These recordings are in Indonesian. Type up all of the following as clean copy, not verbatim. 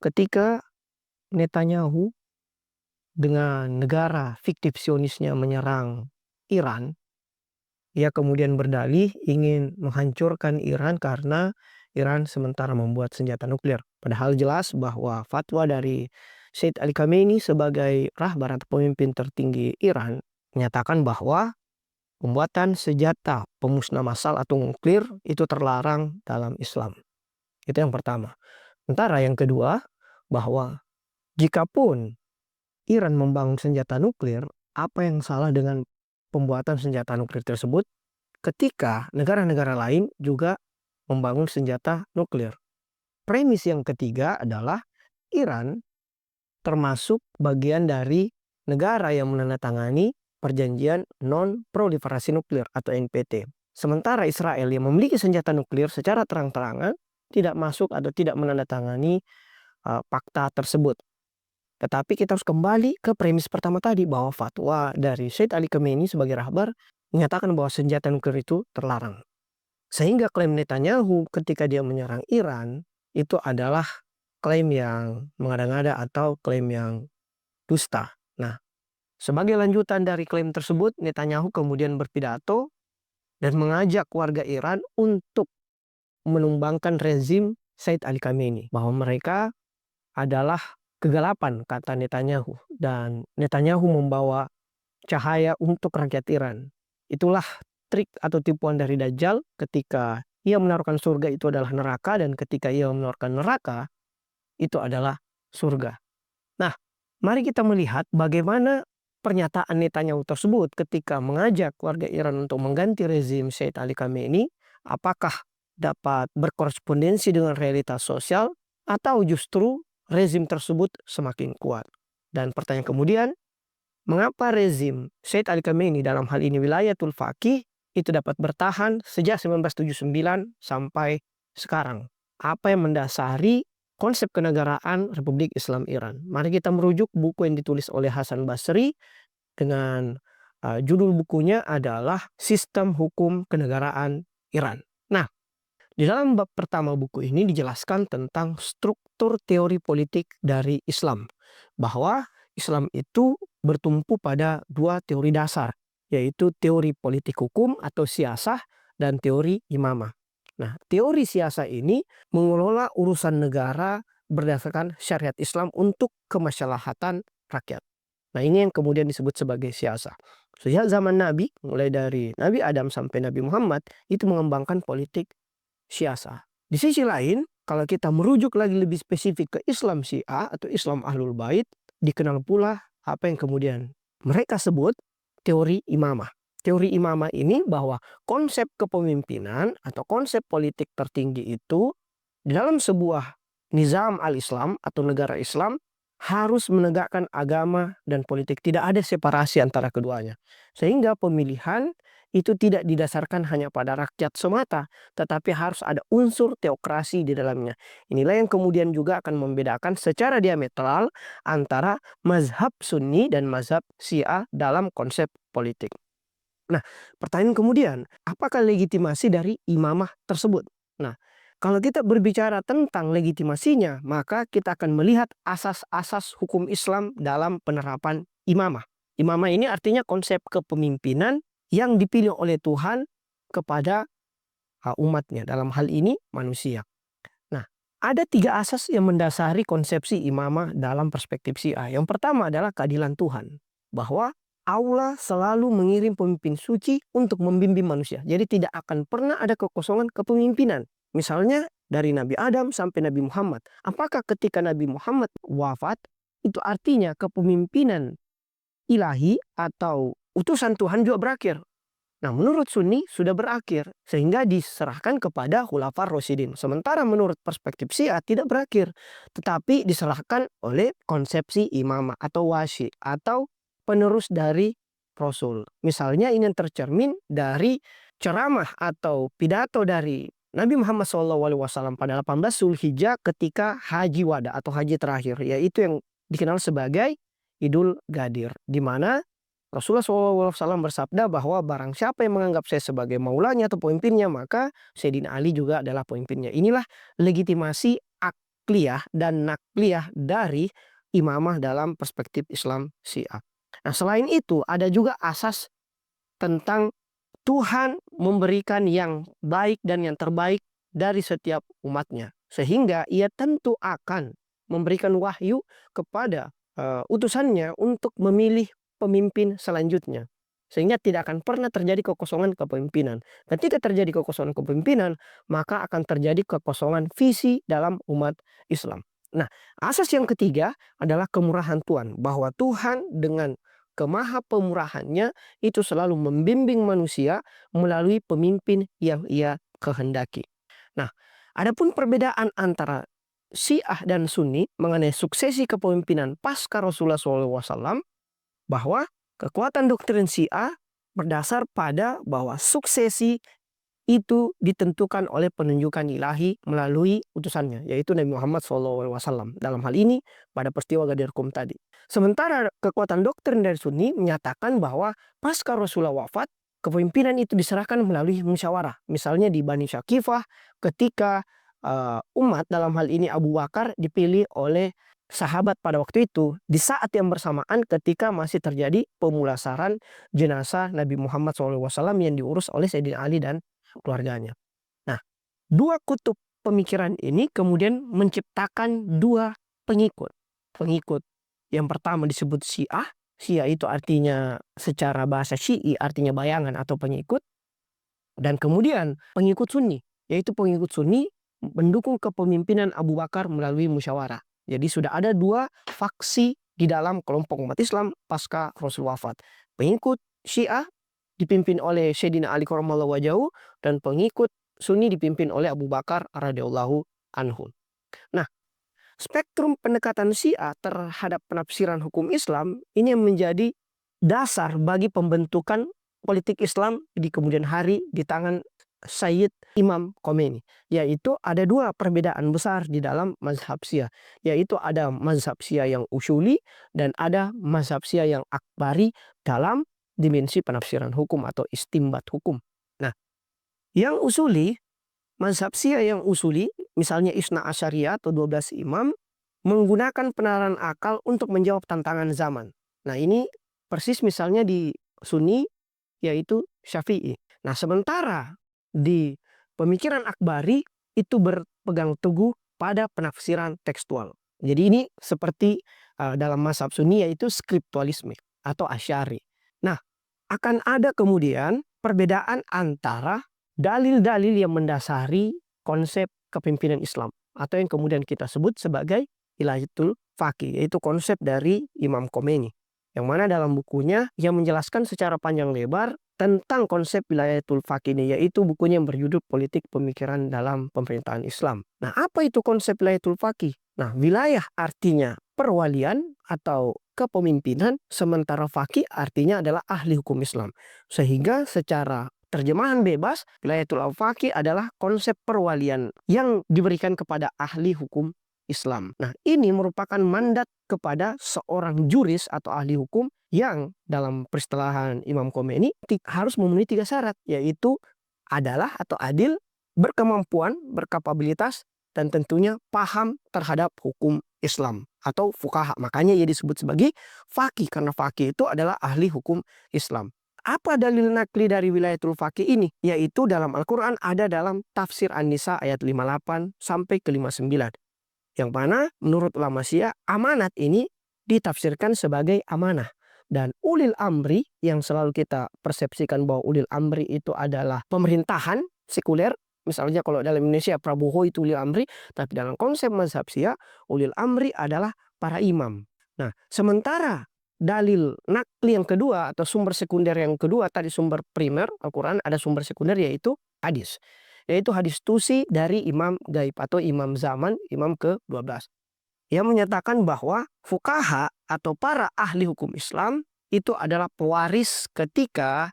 Ketika Netanyahu dengan negara fiktif Zionisnya menyerang Iran, ia kemudian berdalih ingin menghancurkan Iran karena Iran sementara membuat senjata nuklir. Padahal jelas bahwa fatwa dari Said Ali Khamenei sebagai rahbar atau pemimpin tertinggi Iran menyatakan bahwa pembuatan senjata pemusnah massal atau nuklir itu terlarang dalam Islam. Itu yang pertama. Sementara yang kedua, bahwa jikapun Iran membangun senjata nuklir, apa yang salah dengan pembuatan senjata nuklir tersebut ketika negara-negara lain juga membangun senjata nuklir? Premis yang ketiga adalah Iran termasuk bagian dari negara yang menandatangani Perjanjian Non-Proliferasi Nuklir atau NPT. Sementara Israel yang memiliki senjata nuklir secara terang-terangan tidak masuk atau tidak menandatangani fakta tersebut. Tetapi kita harus kembali ke premis pertama tadi bahwa fatwa dari Said Ali Khamenei sebagai rahbar menyatakan bahwa senjata nuklir itu terlarang. Sehingga klaim Netanyahu ketika dia menyerang Iran itu adalah klaim yang mengada-ngada atau klaim yang dusta. Nah, sebagai lanjutan dari klaim tersebut, Netanyahu kemudian berpidato dan mengajak warga Iran untuk menumbangkan rezim Said Ali Khamenei, bahwa mereka adalah kegelapan, kata Netanyahu, dan Netanyahu membawa cahaya untuk rakyat Iran. Itulah trik atau tipuan dari Dajjal ketika ia menaruhkan surga itu adalah neraka, dan ketika ia menaruhkan neraka itu adalah surga. Nah, mari kita melihat bagaimana pernyataan Netanyahu tersebut ketika mengajak warga Iran untuk mengganti rezim Said Ali Khamenei, apakah dapat berkorespondensi dengan realitas sosial atau justru rezim tersebut semakin kuat. Dan pertanyaan kemudian, mengapa rezim Said Ali Khamenei dalam hal ini Wilayatul Faqih itu dapat bertahan sejak 1979 sampai sekarang? Apa yang mendasari konsep kenegaraan Republik Islam Iran? Mari kita merujuk buku yang ditulis oleh Hasan Basri dengan judul bukunya adalah Sistem Hukum Kenegaraan Iran. Nah, di dalam bab pertama buku ini dijelaskan tentang struktur teori politik dari Islam. Bahwa Islam itu bertumpu pada dua teori dasar, yaitu teori politik hukum atau siasah dan teori imamah. Nah, teori siasah ini mengelola urusan negara berdasarkan syariat Islam untuk kemaslahatan rakyat. Nah, ini yang kemudian disebut sebagai siasah. Sejak zaman Nabi, mulai dari Nabi Adam sampai Nabi Muhammad, itu mengembangkan politik siasah. Di sisi lain, kalau kita merujuk lagi lebih spesifik ke Islam Syiah atau Islam Ahlul Bait, dikenal pula apa yang kemudian mereka sebut teori imamah. Teori imamah ini bahwa konsep kepemimpinan atau konsep politik tertinggi itu di dalam sebuah nizam al-Islam atau negara Islam harus menegakkan agama dan politik. Tidak ada separasi antara keduanya. Sehingga pemilihan itu tidak didasarkan hanya pada rakyat semata, tetapi harus ada unsur teokrasi di dalamnya. Inilah yang kemudian juga akan membedakan secara diametral antara mazhab Sunni dan mazhab Syiah dalam konsep politik. Nah, pertanyaan kemudian, apakah legitimasi dari imamah tersebut? Nah, kalau kita berbicara tentang legitimasinya, maka kita akan melihat asas-asas hukum Islam dalam penerapan imamah. Imamah ini artinya konsep kepemimpinan yang dipilih oleh Tuhan kepada umatnya, dalam hal ini manusia. Nah, ada tiga asas yang mendasari konsepsi imamah dalam perspektif Syiah. Yang pertama adalah keadilan Tuhan, bahwa Allah selalu mengirim pemimpin suci untuk membimbing manusia. Jadi tidak akan pernah ada kekosongan kepemimpinan. Misalnya dari Nabi Adam sampai Nabi Muhammad. Apakah ketika Nabi Muhammad wafat, itu artinya kepemimpinan ilahi atau utusan Tuhan juga berakhir? Nah, menurut Sunni sudah berakhir sehingga diserahkan kepada Khulafaur Rasyidin. Sementara menurut perspektif Syiah tidak berakhir, tetapi diserahkan oleh konsepsi imamah atau wasi atau penerus dari Rasul. Misalnya ini yang tercermin dari ceramah atau pidato dari Nabi Muhammad SAW pada 18 Zulhijjah ketika haji wada atau haji terakhir, yaitu yang dikenal sebagai Idul Ghadir, di mana Rasulullah SAW bersabda bahwa barang siapa yang menganggap saya sebagai maulanya atau pemimpinnya, maka Sayyidina Ali juga adalah pemimpinnya. Inilah legitimasi akliyah dan nakliyah dari imamah dalam perspektif Islam Syiah. Nah, selain itu ada juga asas tentang Tuhan memberikan yang baik dan yang terbaik dari setiap umatnya. Sehingga ia tentu akan memberikan wahyu kepada utusannya untuk memilih pemimpin selanjutnya. Sehingga tidak akan pernah terjadi kekosongan kepemimpinan. Ketika terjadi kekosongan kepemimpinan, maka akan terjadi kekosongan visi dalam umat Islam. Nah, asas yang ketiga adalah kemurahan Tuhan. Bahwa Tuhan dengan kemaha pemurahannya itu selalu membimbing manusia melalui pemimpin yang ia kehendaki. Nah, adapun perbedaan antara Syiah dan Sunni mengenai suksesi kepemimpinan pasca Rasulullah SAW, bahwa kekuatan doktrin Syiah berdasar pada bahwa suksesi itu ditentukan oleh penunjukan ilahi melalui utusannya, yaitu Nabi Muhammad SAW. Dalam hal ini pada peristiwa Ghadir Qum tadi. Sementara kekuatan doktrin dari Sunni menyatakan bahwa pasca Rasulullah wafat, kepemimpinan itu diserahkan melalui musyawarah. Misalnya di Bani Syakifah ketika umat dalam hal ini Abu Bakar dipilih oleh sahabat pada waktu itu di saat yang bersamaan ketika masih terjadi pemulasaran jenazah Nabi Muhammad SAW yang diurus oleh Sayyidina Ali dan keluarganya. Nah, dua kutub pemikiran ini kemudian menciptakan dua pengikut. Pengikut yang pertama disebut Syiah. Syiah itu artinya secara bahasa Syi'i artinya bayangan atau pengikut. Dan kemudian pengikut Sunni, yaitu pengikut Sunni mendukung kepemimpinan Abu Bakar melalui musyawarah. Jadi sudah ada dua faksi di dalam kelompok umat Islam pasca Rasul wafat. Pengikut Syiah dipimpin oleh Sayyidina Ali karramallahu wajhahu dan pengikut Sunni dipimpin oleh Abu Bakar radhiyallahu anhu. Nah, spektrum pendekatan Syiah terhadap penafsiran hukum Islam ini menjadi dasar bagi pembentukan politik Islam di kemudian hari di tangan Sayyid Imam Khomeini. Yaitu ada dua perbedaan besar di dalam mazhab Syiah. Yaitu ada mazhab Syiah yang usuli dan ada mazhab Syiah yang akbari dalam dimensi penafsiran hukum atau istimbat hukum. Nah, yang usuli, mazhab Syiah yang usuli, misalnya Isna Asyariyah atau 12 imam, menggunakan penalaran akal untuk menjawab tantangan zaman. Nah, ini persis misalnya di Sunni, yaitu Syafi'i. Nah, sementara di pemikiran Akbari itu berpegang teguh pada penafsiran tekstual. Jadi ini seperti dalam mazhab Sunni yaitu skriptualisme atau Asy'ari. Nah, akan ada kemudian perbedaan antara dalil-dalil yang mendasari konsep kepemimpinan Islam atau yang kemudian kita sebut sebagai Wilayatul Faqih, yaitu konsep dari Imam Khomeini. Yang mana dalam bukunya yang menjelaskan secara panjang lebar tentang konsep Wilayatul Faqih ini, yaitu bukunya yang berjudul Politik Pemikiran dalam Pemerintahan Islam. Nah, apa itu konsep Wilayatul Faqih? Nah, wilayah artinya perwalian atau kepemimpinan, sementara faqih artinya adalah ahli hukum Islam. Sehingga secara terjemahan bebas, Wilayatul Faqih adalah konsep perwalian yang diberikan kepada ahli hukum Islam. Nah, ini merupakan mandat kepada seorang juris atau ahli hukum yang dalam peristilahan Imam Khomeini harus memenuhi 3 syarat, yaitu adalah atau adil, berkemampuan, berkapabilitas, dan tentunya paham terhadap hukum Islam atau fuqaha. Makanya ia disebut sebagai faqih karena faqih itu adalah ahli hukum Islam. Apa dalil nakli dari Wilayatul Faqih ini? Yaitu dalam Al-Quran ada dalam tafsir An-Nisa ayat 58 sampai ke 59. Yang mana menurut ulama Syiah amanat ini ditafsirkan sebagai amanah. Dan ulil amri yang selalu kita persepsikan bahwa ulil amri itu adalah pemerintahan sekuler. Misalnya kalau dalam Indonesia Prabowo itu ulil amri. Tapi dalam konsep mazhab Syiah ulil amri adalah para imam. Nah, sementara dalil nakli yang kedua atau sumber sekunder yang kedua, tadi sumber primer Al-Quran, ada sumber sekunder yaitu hadis. Yaitu hadis tusi dari imam gaib atau imam zaman, imam ke-12. Yang menyatakan bahwa fuqaha atau para ahli hukum Islam itu adalah pewaris ketika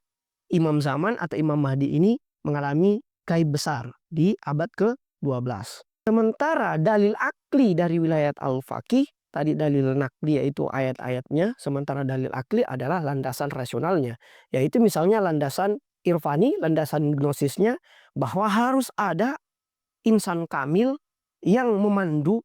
imam zaman atau imam Mahdi ini mengalami gaib besar di abad ke-12. Sementara dalil akli dari wilayat al-faqih, tadi dalil nakli yaitu ayat-ayatnya, sementara dalil akli adalah landasan rasionalnya. Yaitu misalnya landasan irfani, landasan gnosisnya, bahwa harus ada insan kamil yang memandu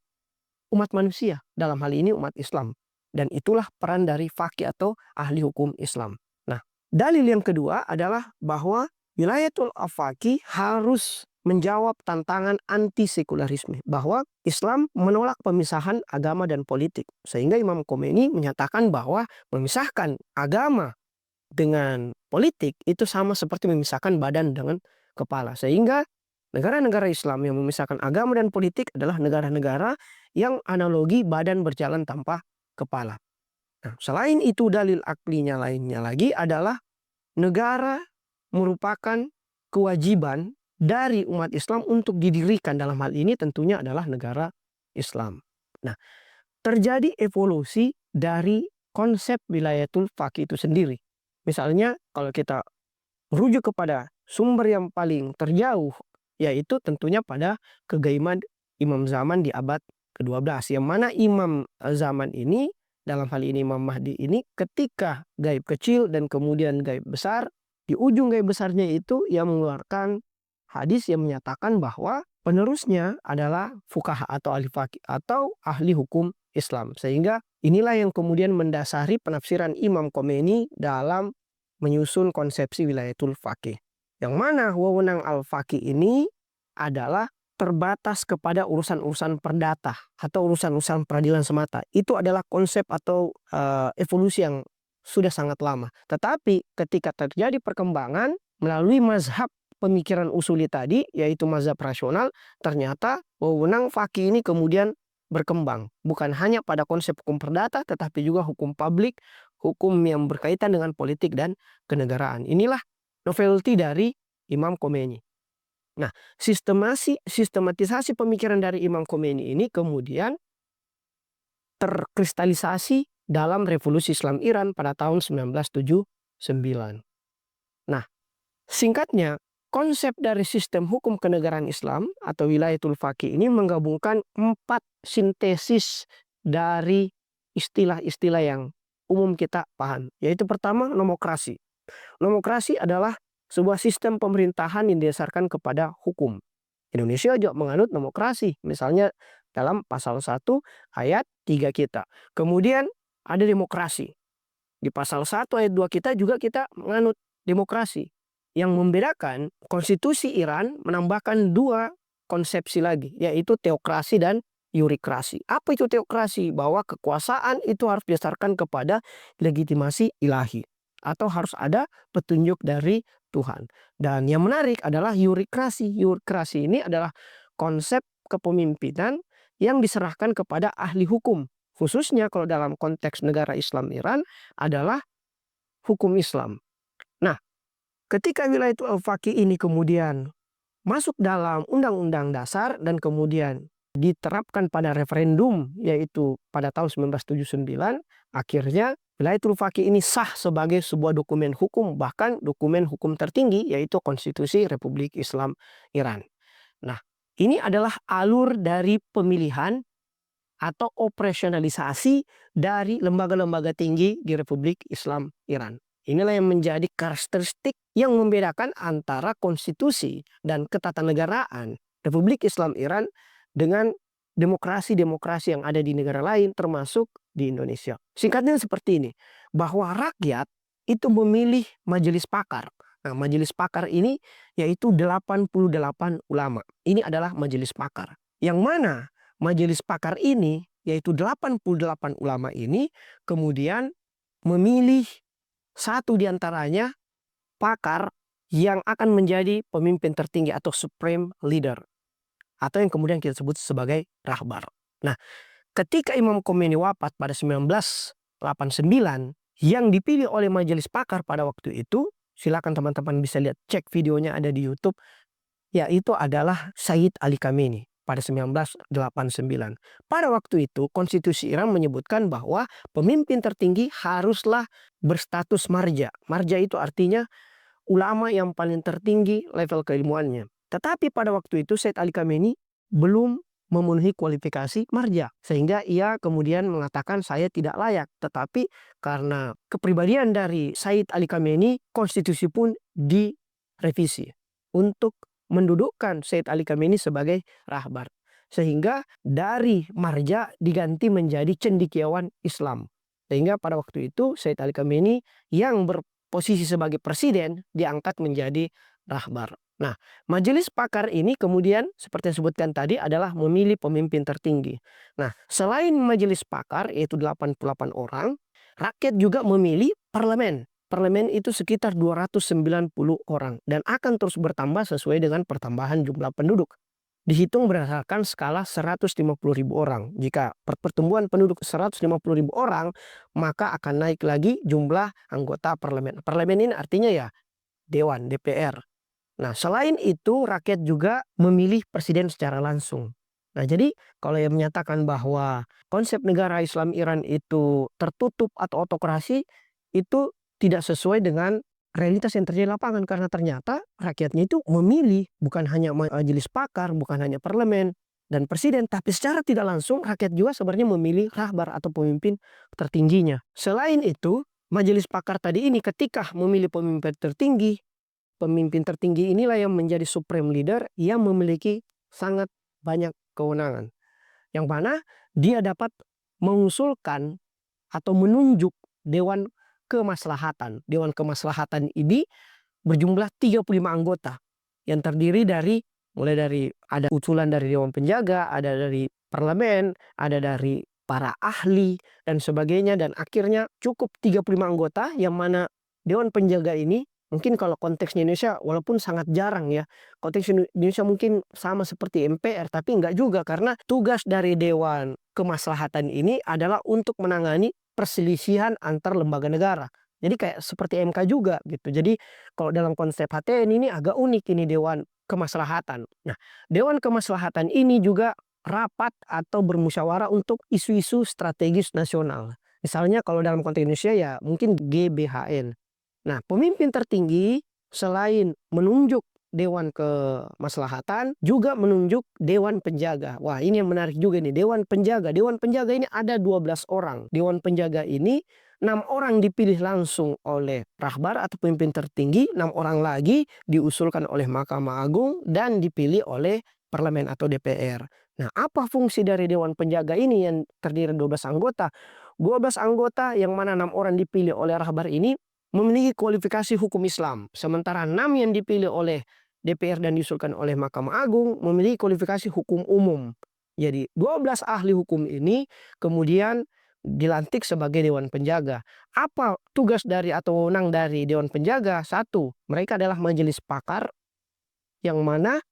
umat manusia, dalam hal ini umat Islam. Dan itulah peran dari faqih atau ahli hukum Islam. Nah, dalil yang kedua adalah bahwa wilayatul afaqih harus menjawab tantangan anti-sekularisme, bahwa Islam menolak pemisahan agama dan politik. Sehingga Imam Khomeini menyatakan bahwa memisahkan agama dengan politik itu sama seperti memisahkan badan dengan kepala. Sehingga negara-negara Islam yang memisahkan agama dan politik adalah negara-negara yang analogi badan berjalan tanpa kepala. Nah, selain itu dalil aklinya lainnya lagi adalah negara merupakan kewajiban dari umat Islam untuk didirikan, dalam hal ini tentunya adalah negara Islam. Nah, terjadi evolusi dari konsep wilayatul faqih itu sendiri. Misalnya kalau kita merujuk kepada sumber yang paling terjauh, yaitu tentunya pada kegaiman Imam Zaman di abad ke-12. Yang mana Imam Zaman ini, dalam hal ini Imam Mahdi ini, ketika gaib kecil dan kemudian gaib besar, di ujung gaib besarnya itu ia mengeluarkan hadis yang menyatakan bahwa penerusnya adalah fuqaha atau ahli faqih atau ahli hukum Islam. Sehingga inilah yang kemudian mendasari penafsiran Imam Khomeini dalam menyusun konsepsi wilayatul faqih. Yang mana wewenang al-faqih ini adalah terbatas kepada urusan-urusan perdata atau urusan-urusan peradilan semata. Itu adalah konsep atau evolusi yang sudah sangat lama. Tetapi ketika terjadi perkembangan melalui mazhab pemikiran usuli tadi, yaitu mazhab rasional, ternyata wewenang faqih ini kemudian berkembang. Bukan hanya pada konsep hukum perdata, tetapi juga hukum publik, hukum yang berkaitan dengan politik dan kenegaraan. Inilah novelty dari Imam Khomeini. Nah, sistematisasi pemikiran dari Imam Khomeini ini kemudian terkristalisasi dalam revolusi Islam Iran pada tahun 1979. Nah, singkatnya, konsep dari sistem hukum kenegaraan Islam atau wilayatul faqih ini menggabungkan 4 sintesis dari istilah-istilah yang umum kita paham. Yaitu pertama, nomokrasi. Nomokrasi adalah sebuah sistem pemerintahan yang didasarkan kepada hukum. Indonesia juga menganut nomokrasi. Misalnya dalam pasal 1 ayat 3 kita. Kemudian ada demokrasi. Di pasal 1 ayat 2 kita juga kita menganut demokrasi. Yang membedakan, konstitusi Iran menambahkan 2 konsepsi lagi, yaitu teokrasi dan yurikrasi. Apa itu teokrasi? Bahwa kekuasaan itu harus berdasarkan kepada legitimasi ilahi, atau harus ada petunjuk dari Tuhan. Dan yang menarik adalah yurikrasi. Yurikrasi ini adalah konsep kepemimpinan yang diserahkan kepada ahli hukum. Khususnya kalau dalam konteks negara Islam Iran adalah hukum Islam. Nah, ketika wilayatul faqih ini kemudian masuk dalam undang-undang dasar dan kemudian diterapkan pada referendum, yaitu pada tahun 1979, akhirnya wilayatul faqih ini sah sebagai sebuah dokumen hukum, bahkan dokumen hukum tertinggi, yaitu Konstitusi Republik Islam Iran. Nah, ini adalah alur dari pemilihan atau operasionalisasi dari lembaga-lembaga tinggi di Republik Islam Iran. Inilah yang menjadi karakteristik yang membedakan antara konstitusi dan ketatanegaraan Republik Islam Iran dengan demokrasi-demokrasi yang ada di negara lain, termasuk di Indonesia. Singkatnya seperti ini, bahwa rakyat itu memilih majelis pakar. Nah, majelis pakar ini yaitu 88 ulama. Ini adalah majelis pakar. Yang mana majelis pakar ini, yaitu 88 ulama ini, kemudian memilih satu di antaranya pakar yang akan menjadi pemimpin tertinggi atau supreme leader, atau yang kemudian kita sebut sebagai rahbar. Nah, ketika Imam Khomeini wafat pada 1989, yang dipilih oleh majelis pakar pada waktu itu, silakan teman-teman bisa lihat, cek videonya ada di YouTube, yaitu adalah Sayyid Ali Khamenei pada 1989. Pada waktu itu, konstitusi Iran menyebutkan bahwa pemimpin tertinggi haruslah berstatus marja. Marja itu artinya ulama yang paling tertinggi level keilmuannya. Tetapi pada waktu itu Sayyid Ali Khamenei belum memenuhi kualifikasi marja. Sehingga ia kemudian mengatakan saya tidak layak. Tetapi karena kepribadian dari Sayyid Ali Khamenei, konstitusi pun direvisi untuk mendudukkan Sayyid Ali Khamenei sebagai rahbar. Sehingga dari marja diganti menjadi cendekiawan Islam. Sehingga pada waktu itu Said Ali Khamenei yang berposisi sebagai presiden diangkat menjadi rahbar. Nah, majelis pakar ini kemudian seperti yang disebutkan tadi adalah memilih pemimpin tertinggi. Nah, selain majelis pakar yaitu 88 orang, rakyat juga memilih parlemen. Parlemen itu sekitar 290 orang dan akan terus bertambah sesuai dengan pertambahan jumlah penduduk. Dihitung berdasarkan skala 150.000 orang. Jika pertumbuhan penduduk 150.000 orang, maka akan naik lagi jumlah anggota parlemen. Parlemen ini artinya ya dewan, DPR. Nah, selain itu rakyat juga memilih presiden secara langsung. Nah, jadi kalau yang menyatakan bahwa konsep negara Islam Iran itu tertutup atau autokrasi, itu tidak sesuai dengan realitas yang terjadi di lapangan, karena ternyata rakyatnya itu memilih bukan hanya majelis pakar, bukan hanya parlemen dan presiden, tapi secara tidak langsung rakyat juga sebenarnya memilih rahbar atau pemimpin tertingginya. Selain itu, majelis pakar tadi ini ketika memilih pemimpin tertinggi inilah yang menjadi supreme leader yang memiliki sangat banyak kewenangan. Yang mana dia dapat mengusulkan atau menunjuk Dewan Kemaslahatan. Dewan Kemaslahatan ini berjumlah 35 anggota yang terdiri dari mulai dari ada usulan dari Dewan Penjaga, ada dari parlemen, ada dari para ahli dan sebagainya, dan akhirnya cukup 35 anggota yang mana Dewan Penjaga ini mungkin kalau konteksnya Indonesia walaupun sangat jarang ya, konteks Indonesia mungkin sama seperti MPR, tapi enggak juga, karena tugas dari Dewan Kemaslahatan ini adalah untuk menangani perselisihan antar lembaga negara. Jadi kayak seperti MK juga gitu. Jadi kalau dalam konsep HTN ini agak unik ini Dewan Kemaslahatan. Nah, Dewan Kemaslahatan ini juga rapat atau bermusyawarah untuk isu-isu strategis nasional. Misalnya kalau dalam konteks Indonesia ya mungkin GBHN. Nah, pemimpin tertinggi selain menunjuk Dewan Kemaslahatan juga menunjuk Dewan Penjaga. Wah, ini yang menarik juga nih, Dewan Penjaga. Dewan Penjaga ini ada 12 orang. Dewan Penjaga ini 6 orang dipilih langsung oleh rahbar atau pemimpin tertinggi, 6 orang lagi diusulkan oleh Mahkamah Agung dan dipilih oleh parlemen atau DPR. Nah, apa fungsi dari Dewan Penjaga ini yang terdiri 12 anggota? 12 anggota yang mana 6 orang dipilih oleh rahbar ini memiliki kualifikasi hukum Islam. Sementara 6 yang dipilih oleh DPR dan diusulkan oleh Mahkamah Agung memiliki kualifikasi hukum umum. Jadi 12 ahli hukum ini kemudian dilantik sebagai Dewan Penjaga. Apa tugas dari atau wewenang dari Dewan Penjaga? Satu, mereka adalah majelis pakar yang mana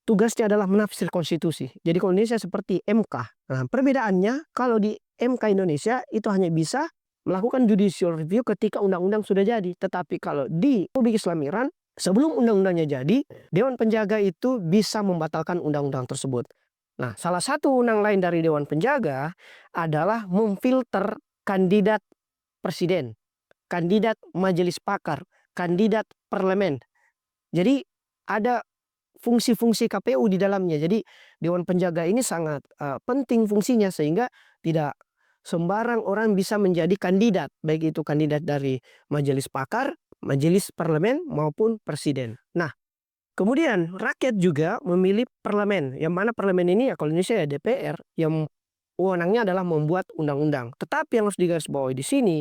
tugasnya adalah menafsir konstitusi. Jadi kalau Indonesia seperti MK. Nah, perbedaannya kalau di MK Indonesia itu hanya bisa melakukan judicial review ketika undang-undang sudah jadi. Tetapi kalau di Republik Islam Iran, sebelum undang-undangnya jadi, Dewan Penjaga itu bisa membatalkan undang-undang tersebut. Nah, salah satu undang lain dari Dewan Penjaga adalah memfilter kandidat presiden, kandidat majelis pakar, kandidat parlemen. Jadi ada fungsi-fungsi KPU di dalamnya. Jadi Dewan Penjaga ini sangat penting fungsinya sehingga tidak sembarang orang bisa menjadi kandidat, baik itu kandidat dari majelis pakar, majelis parlemen maupun presiden. Nah, kemudian rakyat juga memilih parlemen, yang mana parlemen ini ya kalau Indonesia ya DPR yang wewenangnya adalah membuat undang-undang. Tetapi yang harus digarisbawahi di sini,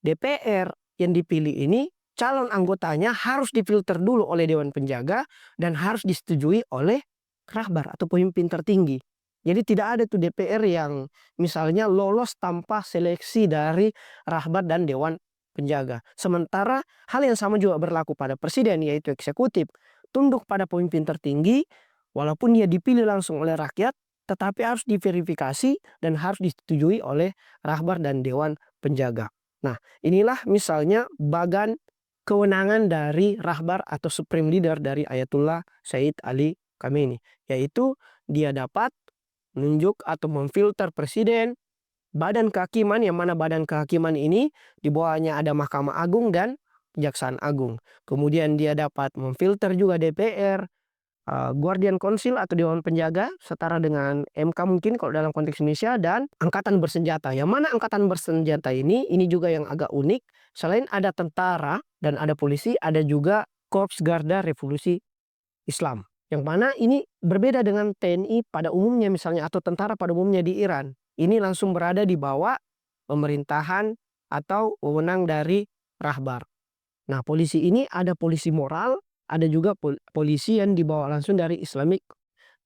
DPR yang dipilih ini calon anggotanya harus difilter dulu oleh Dewan Penjaga dan harus disetujui oleh rahbar atau pemimpin tertinggi. Jadi tidak ada tuh DPR yang misalnya lolos tanpa seleksi dari rahbar dan Dewan Penjaga. Sementara hal yang sama juga berlaku pada presiden, yaitu eksekutif. Tunduk pada pemimpin tertinggi walaupun dia dipilih langsung oleh rakyat, tetapi harus diverifikasi dan harus disetujui oleh rahbar dan Dewan Penjaga. Nah, inilah misalnya bagan kewenangan dari rahbar atau supreme leader dari Ayatullah Said Ali Khamenei, yaitu dia dapat menunjuk atau memfilter presiden, badan kehakiman, yang mana badan kehakiman ini di bawahnya ada Mahkamah Agung dan Kejaksaan Agung. Kemudian dia dapat memfilter juga DPR, Guardian Council atau Dewan Penjaga setara dengan MK mungkin kalau dalam konteks Indonesia, dan angkatan bersenjata. Yang mana angkatan bersenjata ini juga yang agak unik. Selain ada tentara dan ada polisi, ada juga Korps Garda Revolusi Islam. Yang mana ini berbeda dengan TNI pada umumnya misalnya atau tentara pada umumnya di Iran. Ini langsung berada di bawah pemerintahan atau wewenang dari rahbar. Nah, polisi ini ada polisi moral, ada juga polisi yang dibawa langsung dari Islamic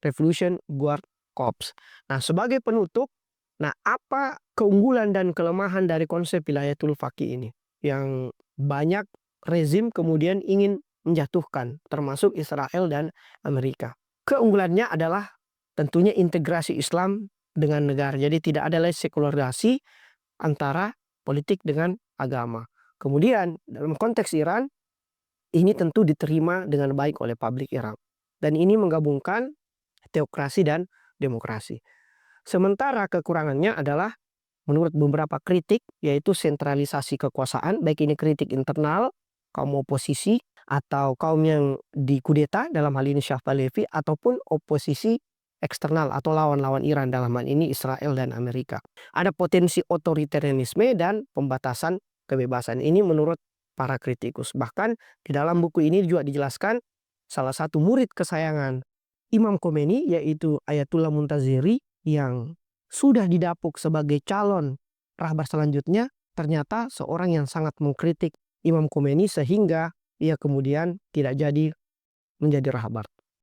Revolution Guard Corps. Nah, sebagai penutup, nah apa keunggulan dan kelemahan dari konsep wilayatul faqih ini yang banyak rezim kemudian ingin menjatuhkan, termasuk Israel dan Amerika. Keunggulannya adalah tentunya integrasi Islam dengan negara. Jadi tidak ada lagi sekularisasi antara politik dengan agama. Kemudian dalam konteks Iran, ini tentu diterima dengan baik oleh publik Iran. Dan ini menggabungkan teokrasi dan demokrasi. Sementara kekurangannya adalah menurut beberapa kritik, yaitu sentralisasi kekuasaan, baik ini kritik internal, kaum oposisi, atau kaum yang dikudeta, dalam hal ini Shah Pahlavi, ataupun oposisi eksternal atau lawan-lawan Iran, dalam hal ini Israel dan Amerika. Ada potensi otoritarianisme dan pembatasan kebebasan. Ini menurut para kritikus. Bahkan di dalam buku ini juga dijelaskan salah satu murid kesayangan Imam Khomeini, yaitu Ayatullah Muntaziri, yang sudah didapuk sebagai calon rahbar selanjutnya, ternyata seorang yang sangat mengkritik Imam Khomeini sehingga ia kemudian tidak jadi menjadi rahbar.